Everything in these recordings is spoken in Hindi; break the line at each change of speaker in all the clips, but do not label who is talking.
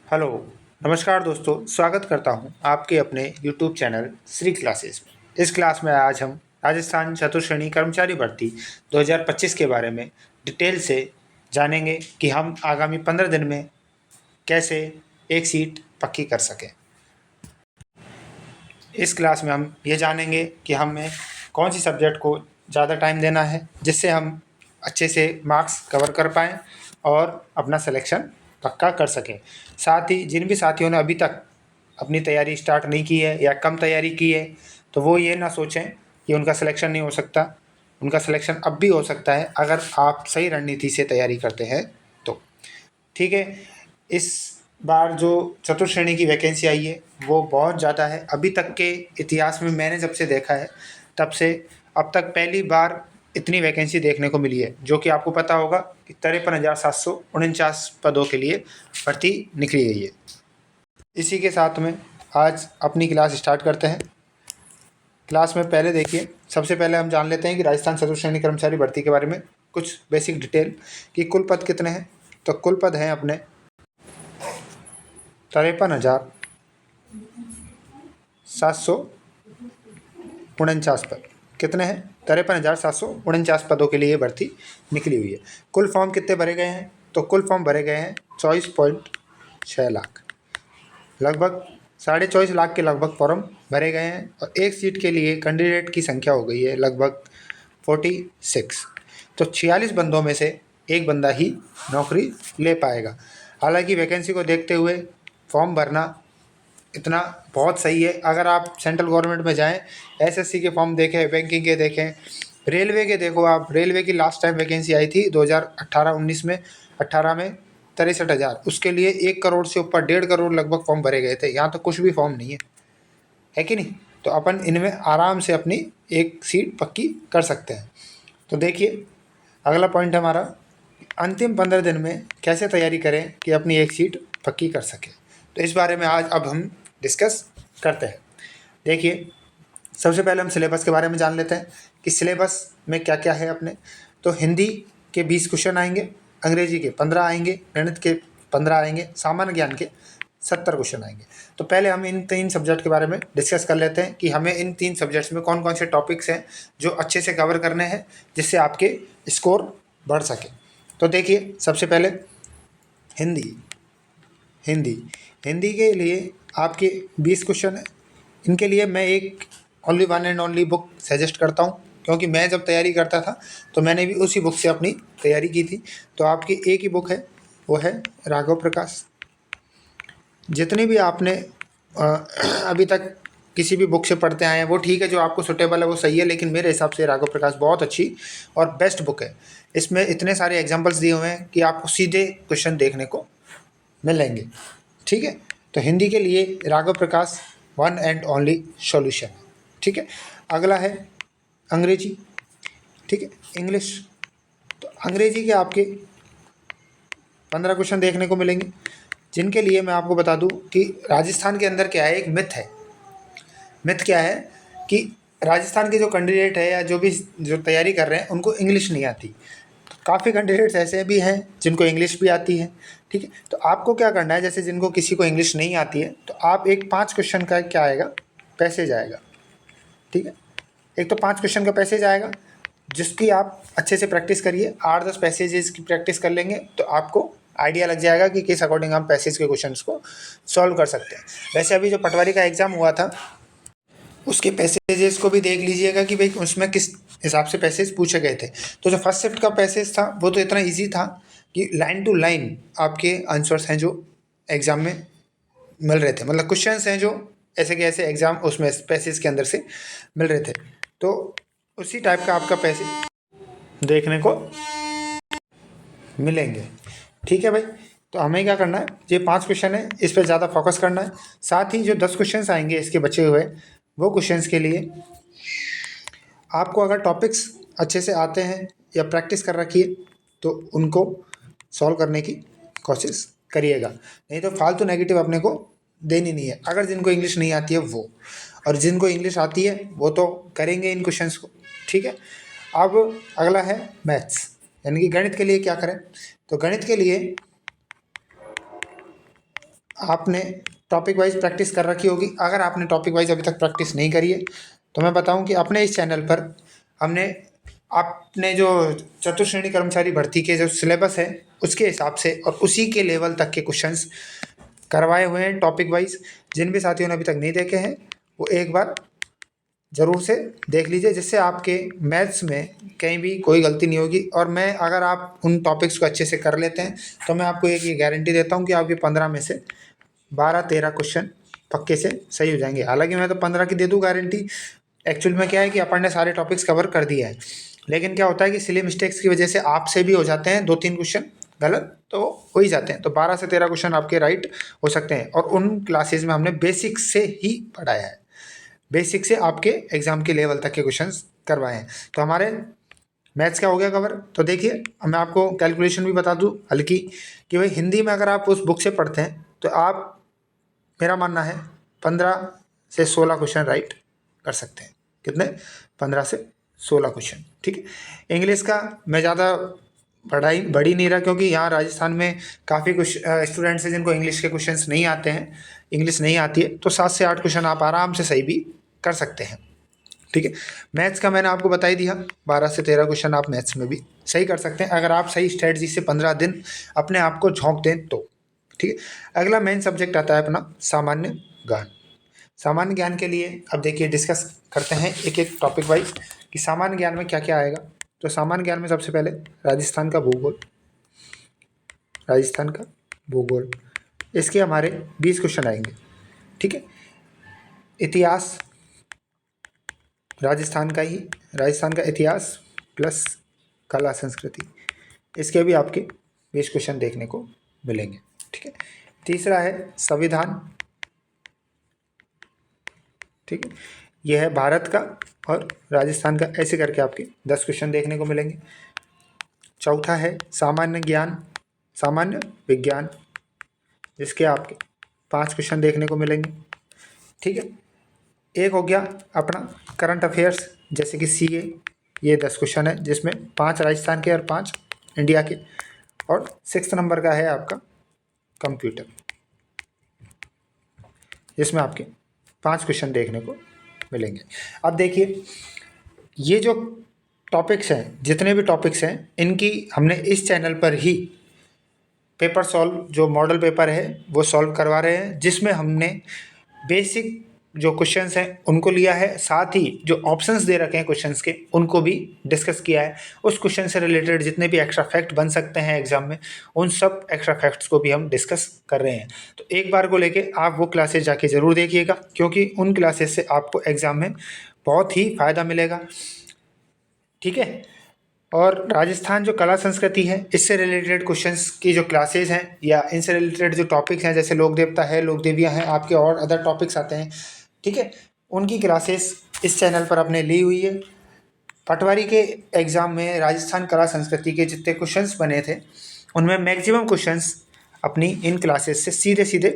हेलो, नमस्कार दोस्तों। स्वागत करता हूं आपके अपने यूट्यूब चैनल श्री क्लासेस में। इस क्लास में आज हम राजस्थान चतुर्श्रेणी कर्मचारी भर्ती 2025 के बारे में डिटेल से जानेंगे कि हम आगामी 15 दिन में कैसे एक सीट पक्की कर सकें। इस क्लास में हम ये जानेंगे कि हमें कौन सी सब्जेक्ट को ज़्यादा टाइम देना है, जिससे हम अच्छे से मार्क्स कवर कर पाएँ और अपना सिलेक्शन पक्का कर सकें। साथ ही जिन भी साथियों ने अभी तक अपनी तैयारी स्टार्ट नहीं की है या कम तैयारी की है, तो वो ये ना सोचें कि उनका सिलेक्शन नहीं हो सकता। उनका सिलेक्शन अब भी हो सकता है अगर आप सही रणनीति से तैयारी करते हैं तो। ठीक है, इस बार जो चतुर्श्रेणी की वैकेंसी आई है वो बहुत ज़्यादा है। अभी तक के इतिहास में मैंने जब से देखा है तब से अब तक पहली बार इतनी वैकेंसी देखने को मिली है, जो कि आपको पता होगा कि 53,749 पदों के लिए भर्ती निकली गई है। इसी के साथ में आज अपनी क्लास स्टार्ट करते हैं। क्लास में पहले देखिए, सबसे पहले हम जान लेते हैं कि राजस्थान चतुर्श्रेणी कर्मचारी भर्ती के बारे में कुछ बेसिक डिटेल कि कुल पद कितने हैं। तो कुल पद हैं अपने 53,749 पद। कितने हैं? 53,749 पदों के लिए ये भर्ती निकली हुई है। कुल फॉर्म कितने भरे गए हैं? तो कुल फॉर्म भरे गए हैं 24.6 लाख, लगभग 24.5 लाख के लगभग फॉर्म भरे गए हैं। और एक सीट के लिए कैंडिडेट की संख्या हो गई है लगभग 46। तो 46 बंदों में से एक बंदा ही नौकरी ले पाएगा। हालांकि वैकेंसी को देखते हुए फॉर्म भरना इतना बहुत सही है। अगर आप सेंट्रल गवर्नमेंट में जाएं, एसएससी के फॉर्म देखें, बैंकिंग के देखें, रेलवे के देखो आप। रेलवे की लास्ट टाइम वैकेंसी आई थी 2018-19 में, 18 में 63,000। उसके लिए 1 करोड़ से ऊपर 1.5 करोड़ लगभग फॉर्म भरे गए थे। यहाँ तो कुछ भी फॉर्म नहीं है कि नहीं? तो अपन इनमें आराम से अपनी एक सीट पक्की कर सकते हैं। तो देखिए, अगला पॉइंट हमारा अंतिम 15 दिन में कैसे तैयारी करें कि अपनी एक सीट पक्की कर सकें। तो इस बारे में आज अब हम डिस्कस करते हैं। देखिए, सबसे पहले हम सिलेबस के बारे में जान लेते हैं कि सिलेबस में क्या क्या है अपने। तो हिंदी के 20 क्वेश्चन आएंगे, अंग्रेजी के 15 आएंगे, गणित के 15 आएंगे, सामान्य ज्ञान के 70 क्वेश्चन आएंगे। तो पहले हम इन 3 सब्जेक्ट के बारे में डिस्कस कर लेते हैं कि हमें इन 3 सब्जेक्ट्स में कौन कौन से टॉपिक्स हैं जो अच्छे से कवर करने हैं, जिससे आपके स्कोर बढ़ सके। तो देखिए, सबसे पहले हिंदी हिंदी हिंदी के लिए आपके 20 क्वेश्चन हैं। इनके लिए मैं एक only one and only book suggest करता हूँ, क्योंकि मैं जब तैयारी करता था तो मैंने भी उसी बुक से अपनी तैयारी की थी। तो आपकी एक ही बुक है, वो है राघव प्रकाश। जितनी भी आपने अभी तक किसी भी बुक से पढ़ते आए हैं वो ठीक है, जो आपको सुटेबल है वो सही है, लेकिन मेरे हिसाब से राघव प्रकाश बहुत अच्छी और बेस्ट बुक है। इसमें इतने सारे एग्जाम्पल्स दिए हुए हैं कि आपको सीधे क्वेश्चन देखने को मिलेंगे। ठीक है, तो हिंदी के लिए राघव प्रकाश वन एंड ओनली सॉल्यूशन है। ठीक है, अगला है अंग्रेजी। ठीक है, इंग्लिश। तो अंग्रेजी के आपके 15 क्वेश्चन देखने को मिलेंगे, जिनके लिए मैं आपको बता दूं कि राजस्थान के अंदर क्या है, एक मिथ है। मिथ क्या है कि राजस्थान के जो कैंडिडेट है या जो तैयारी कर रहे हैं उनको इंग्लिश नहीं आती। तो काफ़ी कैंडिडेट्स ऐसे भी हैं जिनको इंग्लिश भी आती है। ठीक है, तो आपको क्या करना है, जैसे जिनको किसी को इंग्लिश नहीं आती है, तो आप एक 5 क्वेश्चन का क्या आएगा, पैसेज आएगा। ठीक है, एक तो 5 क्वेश्चन का पैसेज आएगा, जिसकी आप अच्छे से प्रैक्टिस करिए। 8-10 पैसेजेस की प्रैक्टिस कर लेंगे तो आपको आइडिया लग जाएगा कि किस अकॉर्डिंग हम पैसेज के क्वेश्चंस को सॉल्व कर सकते हैं। वैसे अभी जो पटवारी का एग्ज़ाम हुआ था उसके पैसेजेस को भी देख लीजिएगा कि भाई उसमें किस हिसाब से पैसेज पूछे गए थे। तो जो फर्स्ट शिफ्ट का पैसेज था वो तो इतना ईजी था कि लाइन टू लाइन आपके आंसर्स हैं जो एग्ज़ाम में मिल रहे थे, मतलब क्वेश्चंस हैं जो ऐसे के ऐसे एग्ज़ाम उसमें पैसेज के अंदर से मिल रहे थे। तो उसी टाइप का आपका पैसेज देखने को मिलेंगे। ठीक है भाई, तो हमें क्या करना है, ये 5 क्वेश्चन है, इस पर ज़्यादा फोकस करना है। साथ ही जो 10 क्वेश्चन आएंगे इसके बचे हुए, वो क्वेश्चंस के लिए आपको अगर टॉपिक्स अच्छे से आते हैं या प्रैक्टिस कर रखी है तो उनको सॉल्व करने की कोशिश करिएगा। नहीं तो फालतू नेगेटिव अपने को देनी नहीं है। अगर जिनको इंग्लिश नहीं आती है वो, और जिनको इंग्लिश आती है वो तो करेंगे इन क्वेश्चंस को। ठीक है, अब अगला है मैथ्स, यानी कि गणित के लिए क्या करें। तो गणित के लिए आपने टॉपिक वाइज प्रैक्टिस कर रखी होगी। अगर आपने टॉपिक वाइज अभी तक प्रैक्टिस नहीं करी है तो मैं बताऊं कि अपने इस चैनल पर हमने आपने जो चतुर्श्रेणी कर्मचारी भर्ती के जो सिलेबस है उसके हिसाब से और उसी के लेवल तक के क्वेश्चंस करवाए हुए हैं टॉपिक वाइज। जिन भी साथियों ने अभी तक नहीं देखे हैं वो एक बार ज़रूर से देख लीजिए, जिससे आपके मैथ्स में कहीं भी कोई गलती नहीं होगी। और मैं अगर आप उन टॉपिक्स को अच्छे से कर लेते हैं तो मैं आपको एक ये गारंटी देता हूँ कि आपके 15 में से 12-13 क्वेश्चन पक्के से सही हो जाएंगे। हालांकि मैं तो 15 की दे दूँ गारंटी, एक्चुअल में क्या है कि अपन ने सारे टॉपिक्स कवर कर दिया है, लेकिन क्या होता है कि सिली मिस्टेक्स की वजह से आपसे भी हो जाते हैं 2-3 क्वेश्चन गलत तो हो ही जाते हैं। तो 12 से 13 क्वेश्चन आपके राइट हो सकते हैं। और उन क्लासेज में हमने बेसिक से ही पढ़ाया है, बेसिक से आपके एग्जाम के लेवल तक के क्वेश्चंस करवाए हैं। तो हमारे मैथ्स का हो गया कवर। तो देखिए अब मैं आपको कैलकुलेशन भी बता दूं हल्की कि भाई हिंदी में अगर आप उस बुक से पढ़ते हैं तो आप, मेरा मानना है 15 से 16 क्वेश्चन राइट कर सकते हैं। कितने? 15 से 16 क्वेश्चन। ठीक है। इंग्लिश का मैं ज़्यादा बढ़ी नहीं रहा, क्योंकि यहाँ राजस्थान में काफ़ी कुछ स्टूडेंट्स हैं जिनको इंग्लिश के क्वेश्चंस नहीं आते हैं, इंग्लिश नहीं आती है। तो 7 से 8 क्वेश्चन आप आराम से सही भी कर सकते हैं। ठीक है। मैथ्स का मैंने आपको बता ही दिया, 12 से 13 क्वेश्चन आप मैथ्स में भी सही कर सकते हैं अगर आप सही स्ट्रेटजी से 15 दिन अपने आप को झोंक दें तो। ठीक है। अगला मेन सब्जेक्ट आता है अपना सामान्य ज्ञान। सामान्य ज्ञान के लिए अब देखिए डिस्कस करते हैं एक एक टॉपिक वाइज कि सामान्य ज्ञान में क्या क्या आएगा। तो सामान्य ज्ञान में सबसे पहले राजस्थान का भूगोल, राजस्थान का भूगोल, इसके हमारे 20 क्वेश्चन आएंगे। ठीक है। इतिहास, राजस्थान का ही, राजस्थान का इतिहास प्लस कला संस्कृति, इसके भी आपके 20 क्वेश्चन देखने को मिलेंगे। ठीक है। तीसरा है संविधान। ठीक है। यह है भारत का और राजस्थान का, ऐसे करके आपके 10 क्वेश्चन देखने को मिलेंगे। चौथा है सामान्य ज्ञान, सामान्य विज्ञान, जिसके आपके 5 क्वेश्चन देखने को मिलेंगे। ठीक है। एक हो गया अपना करंट अफेयर्स, जैसे कि सीए, ये 10 क्वेश्चन है जिसमें 5 राजस्थान के और 5 इंडिया के। और 6 नंबर का है आपका कंप्यूटर, जिसमें आपके 5 क्वेश्चन देखने को मिलेंगे। अब देखिए ये जो टॉपिक्स हैं, जितने भी टॉपिक्स हैं, इनकी हमने इस चैनल पर ही पेपर सॉल्व, जो मॉडल पेपर है वो सॉल्व करवा रहे हैं, जिसमें हमने बेसिक जो क्वेश्चंस हैं उनको लिया है, साथ ही जो ऑप्शंस दे रखे हैं क्वेश्चंस के उनको भी डिस्कस किया है। उस क्वेश्चन से रिलेटेड जितने भी एक्स्ट्रा फैक्ट बन सकते हैं एग्जाम में, उन सब एक्स्ट्रा फैक्ट्स को भी हम डिस्कस कर रहे हैं। तो एक बार को लेके आप वो क्लासेस जाके ज़रूर देखिएगा, क्योंकि उन क्लासेस से आपको एग्ज़ाम में बहुत ही फ़ायदा मिलेगा। ठीक है। और राजस्थान जो कला संस्कृति है, इससे रिलेटेड क्वेश्चंस की जो क्लासेस हैं या इनसे रिलेटेड जो टॉपिक्स हैं, जैसे लोक देवता है, लोक देवियाँ हैं, आपके और अदर टॉपिक्स आते हैं। ठीक है। उनकी क्लासेस इस चैनल पर आपने ली हुई है। पटवारी के एग्ज़ाम में राजस्थान कला संस्कृति के जितने क्वेश्चंस बने थे उनमें मैक्सिमम क्वेश्चंस अपनी इन क्लासेस से सीधे सीधे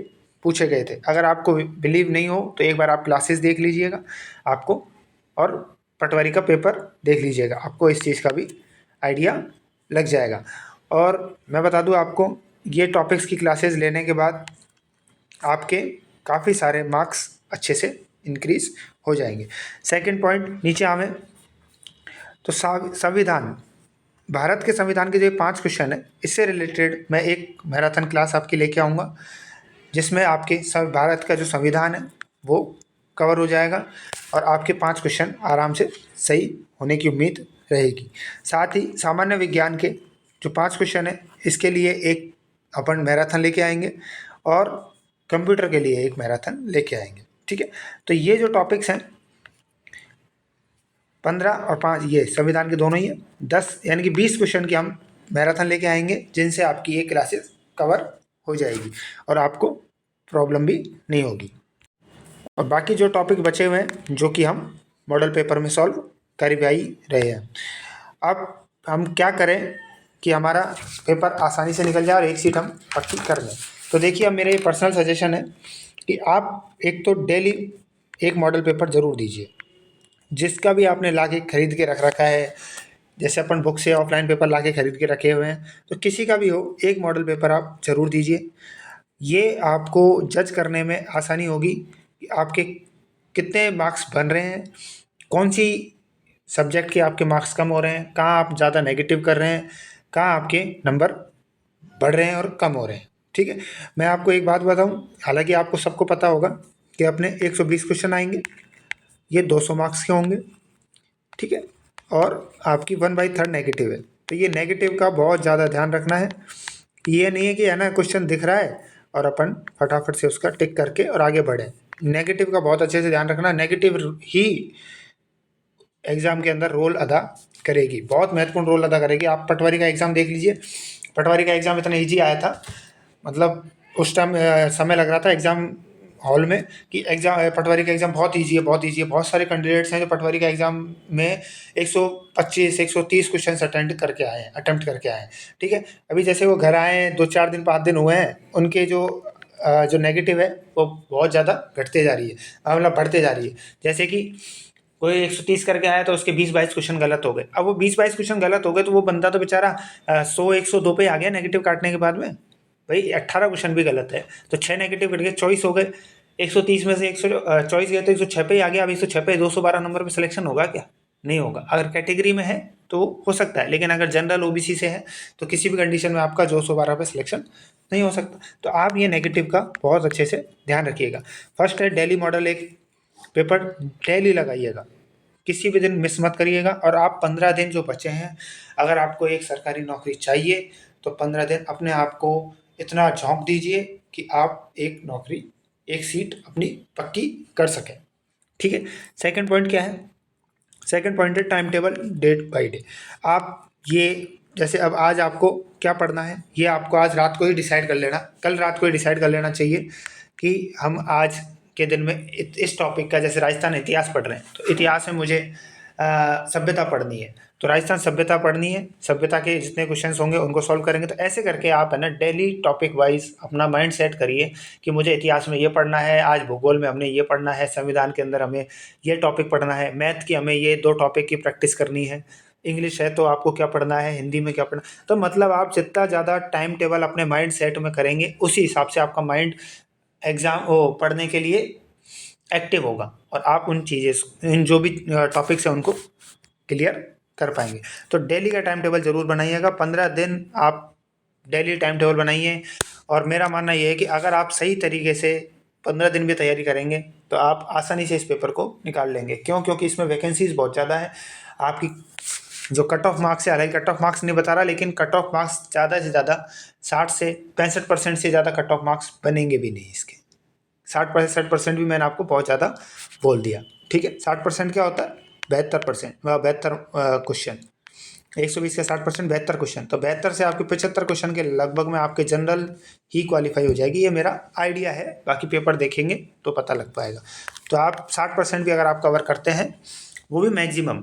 पूछे गए थे। अगर आपको बिलीव नहीं हो तो एक बार आप क्लासेस देख लीजिएगा आपको, और पटवारी का पेपर देख लीजिएगा, आपको इस चीज़ का भी आइडिया लग जाएगा। और मैं बता दूं आपको, ये टॉपिक्स की क्लासेस लेने के बाद आपके काफ़ी सारे मार्क्स अच्छे से इंक्रीज हो जाएंगे। सेकंड पॉइंट नीचे आवें तो संविधान, भारत के संविधान के जो 5 क्वेश्चन है, इससे रिलेटेड मैं एक मैराथन क्लास आपकी लेके आऊँगा, जिसमें आपके भारत का जो संविधान है वो कवर हो जाएगा और आपके 5 क्वेश्चन आराम से सही होने की उम्मीद रहेगी। साथ ही सामान्य विज्ञान के जो 5 क्वेश्चन है, इसके लिए एक अपन मैराथन लेके आएंगे और कंप्यूटर के लिए एक मैराथन लेके आएंगे। ठीक है। तो ये जो टॉपिक्स हैं 15 और 5, ये संविधान के दोनों ही है, 10 यानी कि 20 क्वेश्चन की हम मैराथन लेके आएंगे, जिनसे आपकी ये क्लासेस कवर हो जाएगी और आपको प्रॉब्लम भी नहीं होगी। और बाकी जो टॉपिक बचे हुए हैं जो कि हम मॉडल पेपर में सॉल्व कर ही रहे हैं, अब हम क्या करें कि हमारा पेपर आसानी से निकल जाए और एक सीट हम पक्की कर लें। तो देखिए अब मेरा ये पर्सनल सजेशन है कि आप एक तो डेली एक मॉडल पेपर ज़रूर दीजिए, जिसका भी आपने ला के खरीद के रख रखा है, जैसे अपन बुक से ऑफलाइन पेपर ला के खरीद के रखे हुए हैं, तो किसी का भी हो एक मॉडल पेपर आप ज़रूर दीजिए। ये आपको जज करने में आसानी होगी कि आपके कितने मार्क्स बन रहे हैं, कौन सी सब्जेक्ट के आपके मार्क्स कम हो रहे हैं, कहाँ आप ज़्यादा नेगेटिव कर रहे हैं, कहाँ आपके नंबर बढ़ रहे हैं और कम हो रहे हैं। ठीक है, मैं आपको एक बात बताऊं, हालांकि आपको सबको पता होगा कि अपने 120 क्वेश्चन आएंगे, ये 200 मार्क्स के होंगे। ठीक है, और आपकी 1/3 नेगेटिव है, तो ये नेगेटिव का बहुत ज़्यादा ध्यान रखना है। ये नहीं है कि है ना क्वेश्चन दिख रहा है और अपन फटाफट से उसका टिक करके और आगे बढ़े। नेगेटिव का बहुत अच्छे से ध्यान रखना, नेगेटिव ही एग्ज़ाम के अंदर रोल अदा करेगी, बहुत महत्वपूर्ण रोल अदा करेगी। आप पटवारी का एग्ज़ाम देख लीजिए, पटवारी का एग्ज़ाम इतना ईजी आया था, मतलब उस टाइम समय लग रहा था एग्ज़ाम हॉल में कि एग्ज़ाम पटवारी का एग्ज़ाम बहुत ईजी है, बहुत ईजी है। बहुत सारे कैंडिडेट्स हैं जो पटवारी का एग्ज़ाम में 125 130 क्वेश्चन अटेम्प्ट करके आए हैं। ठीक है, अभी जैसे वो घर आए हैं, 2-4 दिन 5 दिन हुए हैं, उनके जो नेगेटिव है वो बहुत ज़्यादा घटते जा रही है, मतलब बढ़ते जा रही है। जैसे कि कोई 130 करके आया तो उसके 20-22 क्वेश्चन गलत हो गए। अब वो 20-22 क्वेश्चन गलत हो गए तो वो बंदा तो बेचारा 100-102 पे आ गया नेगेटिव काटने के बाद में। भाई 18 क्वेश्चन भी गलत है तो 6 नेगेटिव कट गए, 24 हो गए। 130 में से 124 गए तो 106 पे ही आ गया। अब 106 पे 212 नंबर पे सिलेक्शन होगा क्या? नहीं होगा। अगर कैटेगरी में है तो हो सकता है, लेकिन अगर जनरल ओबीसी से है तो किसी भी कंडीशन में आपका 212 पे सिलेक्शन नहीं हो सकता। तो आप ये नेगेटिव का बहुत अच्छे से ध्यान रखिएगा। फर्स्ट है डेली मॉडल, एक पेपर डेली लगाइएगा, किसी भी दिन मिस मत करिएगा। और आप 15 दिन जो बचे हैं, अगर आपको एक सरकारी नौकरी चाहिए तो 15 दिन अपने आप को इतना झोंक दीजिए कि आप एक नौकरी, एक सीट अपनी पक्की कर सकें। ठीक है, सेकंड पॉइंट क्या है? सेकंड पॉइंट है time table, date by day. आप ये जैसे अब आज आपको क्या पढ़ना है, ये आपको आज रात को ही डिसाइड कर लेना, कल रात को ही डिसाइड कर लेना चाहिए कि हम आज के दिन में इस टॉपिक का, जैसे राजस्थान इतिहास पढ़ रहे हैं तो इतिहास में मुझे सभ्यता पढ़नी है, तो राजस्थान सभ्यता पढ़नी है, सभ्यता के जितने क्वेश्चंस होंगे उनको सॉल्व करेंगे। तो ऐसे करके आप है ना डेली टॉपिक वाइज अपना माइंड सेट करिए कि मुझे इतिहास में ये पढ़ना है, आज भूगोल में हमने ये पढ़ना है, संविधान के अंदर हमें ये टॉपिक पढ़ना है, मैथ की हमें ये 2 टॉपिक की प्रैक्टिस करनी है, इंग्लिश है तो आपको क्या पढ़ना है, हिंदी में क्या पढ़ना। तो मतलब आप जितना ज़्यादा टाइम टेबल अपने माइंड सेट में करेंगे उसी हिसाब से आपका माइंड एग्ज़ाम पढ़ने के लिए एक्टिव होगा और आप उन चीज़ें, इन जो भी टॉपिक्स हैं उनको क्लियर कर पाएंगे। तो डेली का टाइम टेबल ज़रूर बनाइएगा, 15 दिन आप डेली टाइम टेबल बनाइए। और मेरा मानना ये है कि अगर आप सही तरीके से 15 दिन भी तैयारी करेंगे तो आप आसानी से इस पेपर को निकाल लेंगे। क्यों? क्योंकि इसमें वैकेंसीज बहुत ज़्यादा है। आपकी जो कट ऑफ मार्क्स है, हालांकि कट ऑफ मार्क्स नहीं बता रहा, लेकिन कट ऑफ मार्क्स ज़्यादा से ज़्यादा 60 से 65% से ज़्यादा कट ऑफ मार्क्स बनेंगे भी नहीं इसके। 60% भी मैंने आपको बहुत ज़्यादा बोल दिया। ठीक है, 60% क्या होता है? 72%, 72 क्वेश्चन। 120 का 60%, 72 क्वेश्चन, तो 72 से आपके 75 क्वेश्चन के लगभग में आपके जनरल ही क्वालिफाई हो जाएगी। ये मेरा आइडिया है, बाकी पेपर देखेंगे तो पता लग पाएगा। तो आप 60% भी अगर आप कवर करते हैं, वो भी मैक्सिमम,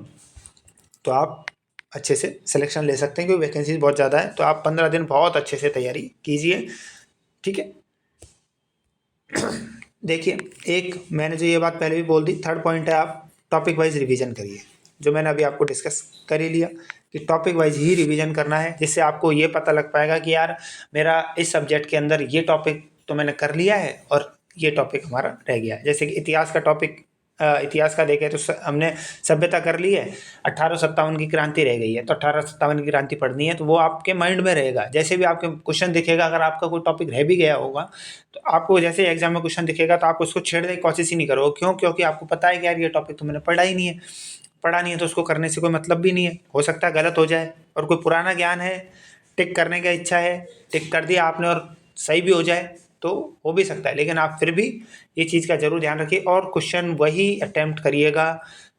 तो आप अच्छे से सिलेक्शन ले सकते हैं, क्योंकि वैकेंसीज बहुत ज़्यादा है। तो आप 15 दिन बहुत अच्छे से तैयारी कीजिए। ठीक है, देखिए, एक मैंने जो ये बात पहले भी बोल दी, थर्ड पॉइंट है आप टॉपिक वाइज रिवीजन करिए, जो मैंने अभी आपको डिस्कस कर ही लिया कि टॉपिक वाइज ही रिवीजन करना है, जिससे आपको ये पता लग पाएगा कि यार मेरा इस सब्जेक्ट के अंदर ये टॉपिक तो मैंने कर लिया है और ये टॉपिक हमारा रह गया है। जैसे कि इतिहास का टॉपिक, इतिहास का देखें तो हमने सभ्यता कर ली है, 1857 की क्रांति रह गई है, तो 1857 की क्रांति पढ़नी है, तो वो आपके माइंड में रहेगा। जैसे भी आपके क्वेश्चन दिखेगा, अगर आपका कोई टॉपिक रह भी गया होगा तो आपको जैसे एग्जाम में क्वेश्चन दिखेगा तो आप उसको छेड़ने की कोशिश ही नहीं करोगे। क्यों? क्योंकि आपको पता है कि यार ये टॉपिक तो मैंने पढ़ा नहीं है तो उसको करने से कोई मतलब भी नहीं है, हो सकता है गलत हो जाए। और कोई पुराना ज्ञान है, टिक करने का इच्छा है, टिक कर दिया आपने और सही भी हो जाए तो हो भी सकता है, लेकिन आप फिर भी ये चीज़ का ज़रूर ध्यान रखिए और क्वेश्चन वही अटेम्प्ट करिएगा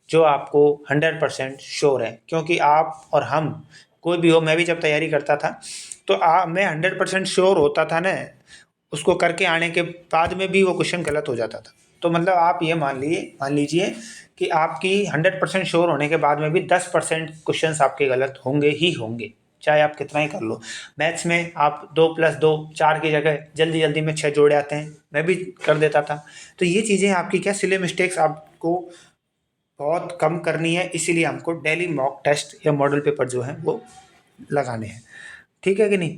जो आपको 100% श्योर है। क्योंकि आप और हम, कोई भी हो, मैं भी जब तैयारी करता था तो मैं 100% श्योर होता था ना, उसको करके आने के बाद में भी वो क्वेश्चन गलत हो जाता था। तो मतलब आप ये मान लीजिए कि आपकी 100% श्योर होने के बाद में भी 10% क्वेश्चन आपके गलत होंगे ही होंगे, चाहे आप कितना ही कर लो। मैथ्स में आप 2 + 2 4 की जगह जल्दी जल्दी में 6 जोड़े आते हैं, मैं भी कर देता था। तो ये चीज़ें आपकी क्या, सिली मिस्टेक्स आपको बहुत कम करनी है, इसीलिए हमको डेली मॉक टेस्ट या मॉडल पेपर जो है वो लगाने हैं। ठीक है कि नहीं?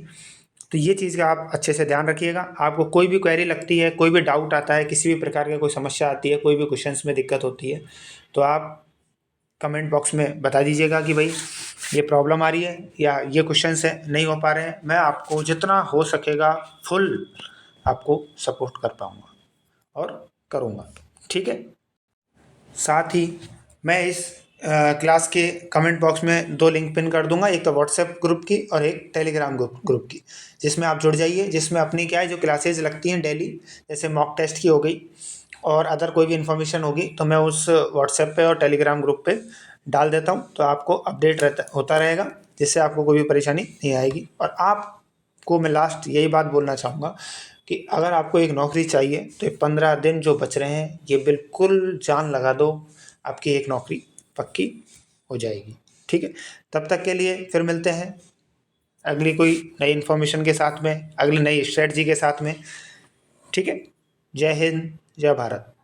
तो ये चीज़ का आप अच्छे से ध्यान रखिएगा। आपको कोई भी क्वेरी लगती है, कोई भी डाउट आता है, किसी भी प्रकार की कोई समस्या आती है, कोई भी क्वेश्चंस में दिक्कत होती है, तो आप कमेंट बॉक्स में बता दीजिएगा कि भाई ये प्रॉब्लम आ रही है या ये क्वेश्चंस है नहीं हो पा रहे हैं। मैं आपको जितना हो सकेगा फुल आपको सपोर्ट कर पाऊँगा और करूँगा, ठीक है। साथ ही मैं इस क्लास के कमेंट बॉक्स में 2 लिंक पिन कर दूंगा, एक तो व्हाट्सएप ग्रुप की और एक टेलीग्राम ग्रुप की, जिसमें आप जुड़ जाइए, जिसमें अपनी क्या है जो क्लासेज लगती हैं डेली, जैसे मॉक टेस्ट की हो गई और अदर कोई भी इन्फॉर्मेशन होगी तो मैं उस व्हाट्सएप पे और टेलीग्राम ग्रुप पे डाल देता हूँ, तो आपको अपडेट होता रहेगा, जिससे आपको कोई भी परेशानी नहीं आएगी। और आपको मैं लास्ट यही बात बोलना चाहूँगा कि अगर आपको एक नौकरी चाहिए तो ये 15 दिन जो बच रहे हैं ये बिल्कुल जान लगा दो, आपकी एक नौकरी पक्की हो जाएगी, ठीक है। तब तक के लिए फिर मिलते हैं अगली कोई नई इन्फॉर्मेशन के साथ में, अगली नई स्ट्रेटजी के साथ में, ठीक है। जय हिंद, जय भारत।